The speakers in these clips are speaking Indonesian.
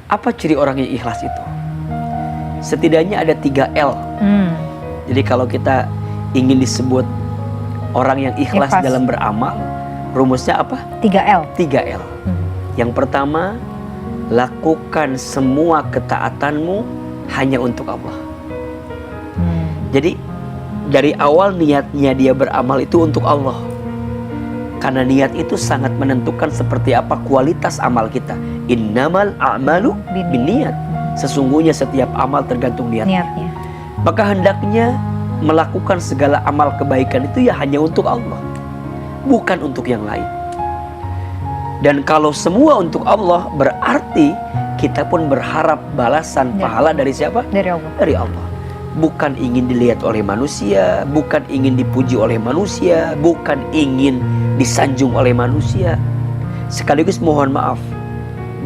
Apa ciri orang yang ikhlas itu? Setidaknya ada 3 L. Jadi kalau kita ingin disebut orang yang ikhlas dalam beramal, rumusnya apa? 3 L. 3 L. Yang pertama, lakukan semua ketaatanmu hanya untuk Allah. Jadi dari awal niatnya dia beramal itu untuk Allah. Karena niat itu sangat menentukan seperti apa kualitas amal kita. Innamal a'malu binniyat. Sesungguhnya setiap amal tergantung niatnya. Maka hendaknya melakukan segala amal kebaikan itu ya hanya untuk Allah, bukan untuk yang lain. Dan kalau semua untuk Allah, berarti kita pun berharap balasan pahala dari siapa? Dari Allah. Dari Allah. Bukan ingin dilihat oleh manusia, bukan ingin dipuji oleh manusia, bukan ingin disanjung oleh manusia. Sekaligus mohon maaf,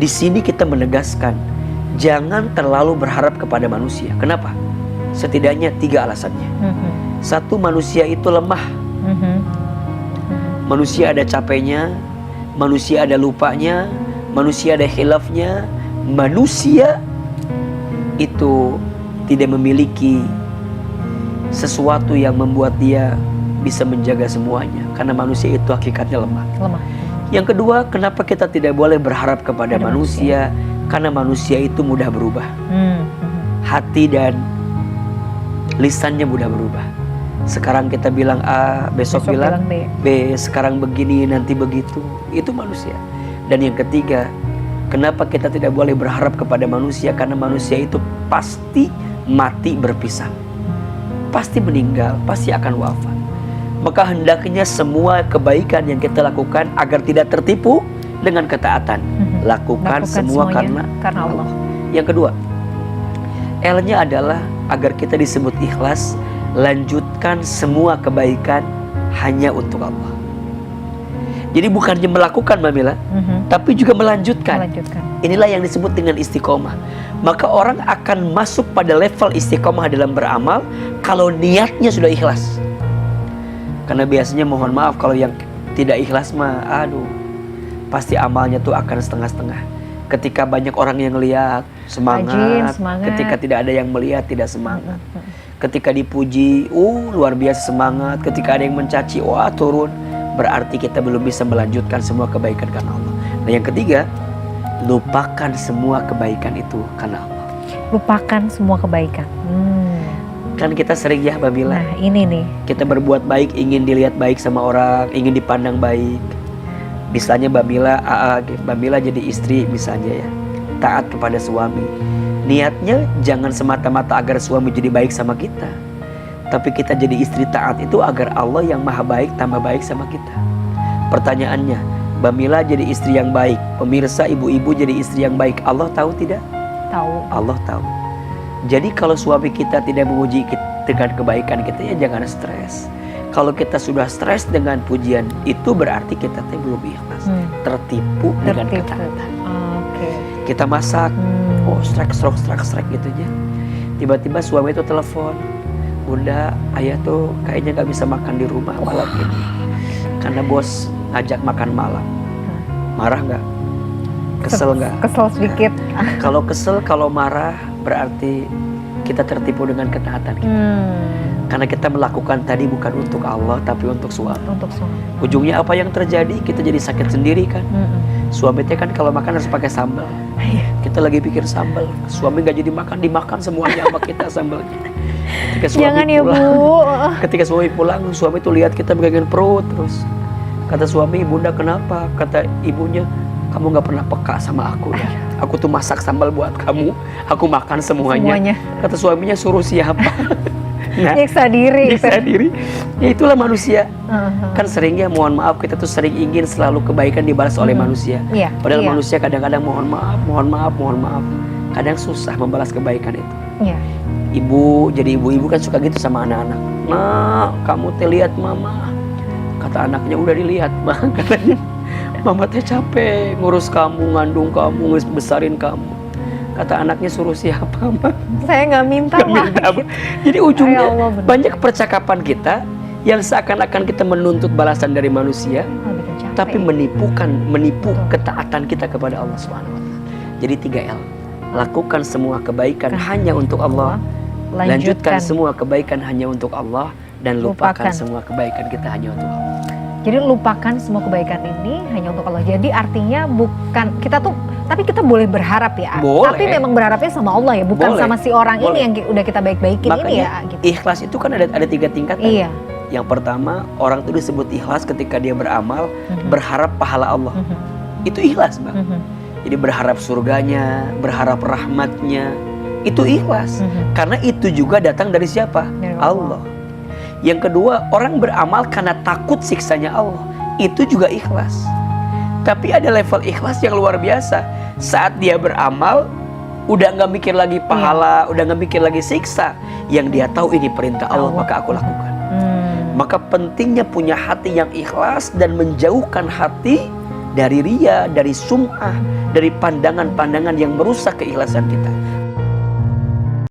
di sini kita menegaskan, jangan terlalu berharap kepada manusia. Kenapa? Setidaknya 3 alasannya. Satu, manusia itu lemah. Manusia ada capeknya, manusia ada lupanya, manusia ada khilafnya. Manusia itu tidak memiliki sesuatu yang membuat dia bisa menjaga semuanya, karena manusia itu hakikatnya lemah. Yang kedua, kenapa kita tidak boleh berharap kepada manusia? Karena manusia itu mudah berubah. Hati dan lisannya mudah berubah. Sekarang kita bilang A, besok bilang B, sekarang begini, nanti begitu. Itu manusia. Dan yang ketiga, kenapa kita tidak boleh berharap kepada manusia? Karena manusia itu pasti mati berpisah, pasti meninggal, pasti akan wafat. Maka hendaknya semua kebaikan yang kita lakukan agar tidak tertipu dengan ketaatan, lakukan semua karena Allah. Yang kedua, L-nya adalah agar kita disebut ikhlas, lanjutkan semua kebaikan hanya untuk Allah. Jadi bukannya melakukan, Mbak Mila, tapi juga melanjutkan. Inilah yang disebut dengan istiqomah. Maka orang akan masuk pada level istiqomah dalam beramal kalau niatnya sudah ikhlas. Karena biasanya mohon maaf, kalau yang tidak ikhlas mah, aduh, pasti amalnya tuh akan setengah-setengah. Ketika banyak orang yang lihat, semangat. Ketika tidak ada yang melihat, tidak semangat. Ketika dipuji, luar biasa semangat. Ketika ada yang mencaci, wah turun. Berarti kita belum bisa melanjutkan semua kebaikan karena Allah. Nah yang ketiga, lupakan semua kebaikan itu karena Allah. Lupakan semua kebaikan. Kan kita sering ya, Mbak Mila. Nah ini nih. Kita berbuat baik, ingin dilihat baik sama orang, ingin dipandang baik. Misalnya Mbak Mila jadi istri misalnya ya, taat kepada suami. Niatnya jangan semata-mata agar suami jadi baik sama kita, tapi kita jadi istri taat itu agar Allah yang maha baik tambah baik sama kita. Pertanyaannya, Mbak Mila jadi istri yang baik, pemirsa ibu-ibu jadi istri yang baik, Allah tahu tidak? Tahu. Allah tahu. Jadi kalau suami kita tidak memuji kita dengan kebaikan kita, ya jangan stres. Kalau kita sudah stres dengan pujian, itu berarti kita belum ikhlas, tertipu dengan ketaatan. Kita masak, strek gitu aja. Tiba-tiba suami itu telepon, Bunda, ayah tuh kayaknya gak bisa makan di rumah malam ini karena bos ngajak makan malam. Marah gak? Kesel gak? Kesel sedikit. Kalau kesel, kalau marah, berarti kita tertipu dengan ketaatan kita. Karena kita melakukan tadi bukan untuk Allah, tapi untuk suami. Ujungnya apa yang terjadi? Kita jadi sakit sendiri kan. Suaminya kan kalau makan harus pakai sambal. Kita lagi pikir sambal, suami gak jadi makan, dimakan semuanya sama kita sambalnya. Jangan ya Bu. Ketika suami pulang, suami tuh lihat kita megangin perut terus. Kata suami, Bunda kenapa? Kata ibunya, kamu gak pernah peka sama aku ya. Aku tuh masak sambal buat kamu, aku makan semuanya. Kata suaminya, suruh siapa? Nah, nyiksa diri. Ya itulah manusia. Kan seringnya mohon maaf, kita tuh sering ingin selalu kebaikan dibalas oleh manusia. Padahal manusia kadang-kadang mohon maaf. Kadang susah membalas kebaikan itu. Ibu, jadi ibu-ibu kan suka gitu sama anak-anak. Nah, kamu teh lihat mama. Kata anaknya, udah dilihat bang. Katanya, mama teh capek ngurus kamu, ngandung kamu, besarin kamu. Kata anaknya, suruh siapa Mbak? Saya nggak minta. Jadi ujungnya banyak percakapan kita yang seakan-akan kita menuntut balasan dari manusia, tapi menipu ketaatan kita kepada Allah SWT. Jadi 3 L. Lakukan semua kebaikan hanya untuk Allah. Lanjutkan semua kebaikan hanya untuk Allah. Dan lupakan semua kebaikan kita hanya untuk Allah. Jadi lupakan semua kebaikan ini hanya untuk Allah. Jadi artinya bukan kita tuh, tapi kita boleh berharap ya. Boleh. Tapi memang berharapnya sama Allah ya, bukan Boleh. sama si orang Boleh. ini yang udah kita baik-baikin Makanya, ini ya. Gitu. ikhlas itu kan ada 3 tingkatan. Iya. Yang pertama, orang itu disebut ikhlas ketika dia beramal, berharap pahala Allah. Itu ikhlas, Bang. Jadi berharap surganya, berharap rahmatnya, itu ikhlas. Karena itu juga datang dari siapa? Dari Allah. Yang kedua, orang beramal karena takut siksanya Allah. Itu juga ikhlas. Tapi ada level ikhlas yang luar biasa. Saat dia beramal, udah gak mikir lagi pahala, udah gak mikir lagi siksa. Yang dia tahu ini perintah Allah, maka aku lakukan. Maka pentingnya punya hati yang ikhlas dan menjauhkan hati dari riya, dari sum'ah, dari pandangan-pandangan yang merusak keikhlasan kita.